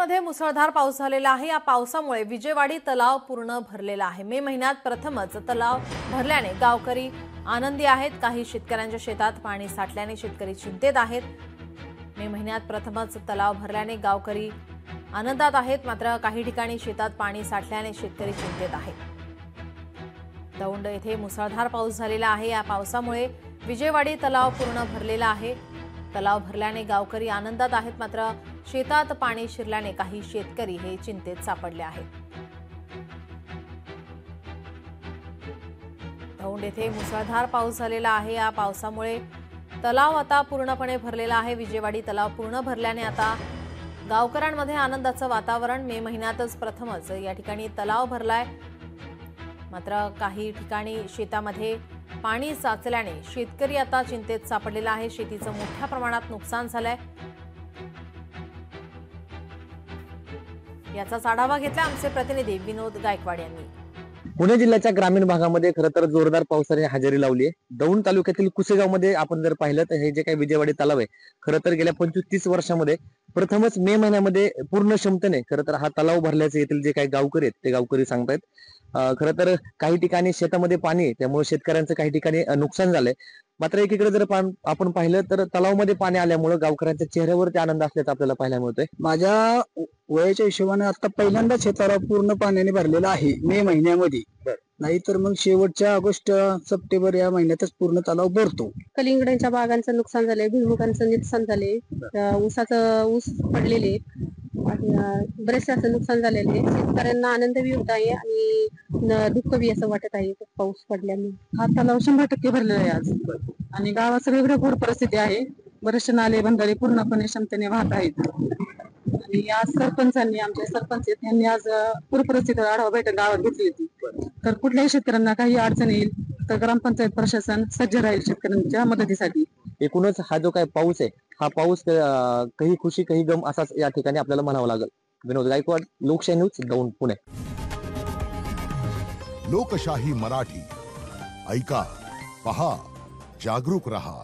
दौंडमध्ये मुसळधार पाऊस झालेला आहे। या पावसामुळे विजेवाडी तलाव पूर्ण भरलेला आहे। मे महिन्यात प्रथमच तलाव भरल्याने गावकरी आनंदी आहेत। काही शेतकऱ्यांच्या शेतात पाणी साठल्याने शेतकरी चिंतेत आहेत। मे महिन्यात प्रथमच तलाव भरल्याने गावकरी आनंदात आहेत, मात्र काही ठिकाणी शेतात पाणी साठल्याने शेतकरी चिंतेत आहेत। दौंड येथे मुसळधार पाऊस झालेला आहे। या पावसामुळे विजेवाडी तलाव पूर्ण भरलेला आहे। तलाव भरल्याने गावकरी आनंदात आहेत, मात्र शेतात पाणी शिरल्याने काही शेतकरी हे चिंतेत सापडले आहेत। दौंड येथे मुसळधार पाऊस झालेला आहे। या पावसामुळे तलाव आता पूर्णपणे भरलेला आहे। विजेवाडी तलाव पूर्ण भरल्याने आता गावकऱ्यांमध्ये आनंदाचं वातावरण। मे महिन्यातच प्रथमच या ठिकाणी तलाव भरलाय, मात्र काही ठिकाणी शेतामध्ये पाणी साचल्याने शेतकरी आता चिंतेत सापडलेला आहे। शेतीचं मोठ्या प्रमाणात नुकसान झालंय। याचाच आढावा घेतला आमचे प्रतिनिधी विनोद गायकवाड यांनी। पुणे जिल्ह्याच्या ग्रामीण भागामध्ये खरं तर जोरदार पावसाने हजेरी लावली आहे। दौंड तालुक्यातील कुसेगावमध्ये आपण जर पाहिलं तर हे जे काही विजेवाडी तलाव आहे, खरं तर गेल्या 25-30 वर्षामध्ये प्रथमच मे महिन्यामध्ये पूर्ण क्षमतेने खरं तर हा तलाव भरल्याचे येथील जे काही गावकरी आहेत ते गावकरी सांगतायत। खरं तर काही ठिकाणी शेतामध्ये पाणी आहे, त्यामुळे शेतकऱ्यांचं काही ठिकाणी नुकसान झालंय। मात्र एकीकडे जर आपण पाहिलं तर तलावामध्ये पाणी आल्यामुळे गावकऱ्यांच्या चेहऱ्यावरती आनंद असल्याचं आपल्याला पाहायला मिळतोय। माझ्या वयाच्या हिशोबाने आता पहिल्यांदाच हे तलाव पूर्ण पाण्याने भरलेला आहे मे महिन्यामध्ये। नाहीतर मग शेवटच्या ऑगस्ट सप्टेंबर या महिन्यातच पूर्ण तलाव भरतो। कलिंगडांच्या बागांचं नुकसान झालंय, भुईमुगांचं नुकसान झालंय, ऊस पडलेले आणि बरेचसे असं नुकसान झालेले आहे। शेतकऱ्यांना आनंद बी होत आहे आणि दुःख बी असं वाटत आहे पाऊस पडल्याने। हा तलाव 100% भरलेला आहे आज आणि गावात सगळीकडे पूर परिस्थिती आहे। बरेचसे नाले बंधारे पूर्णपणे क्षमतेने वाहत आहेत आणि आज सरपंचांनी आमचे सरपंच यांनी आज पूर परिस्थितीचा आढावा बैठक गावात घेतली होती। तर कुठल्याही शेतकऱ्यांना काही अडचण येईल तर ग्रामपंचायत प्रशासन सज्ज राहील शेतकऱ्यांच्या मदतीसाठी। एकूणच हा जो काही पाऊस आहे, हा पाऊस काही खुशी काही गम असाच या ठिकाणी आपल्याला म्हणावं लागेल। विनोद गायकवाड, लोकशाही न्यूज, दौंड, पुणे। लोकशाही मराठी ऐका, पहा, जागरूक रहा।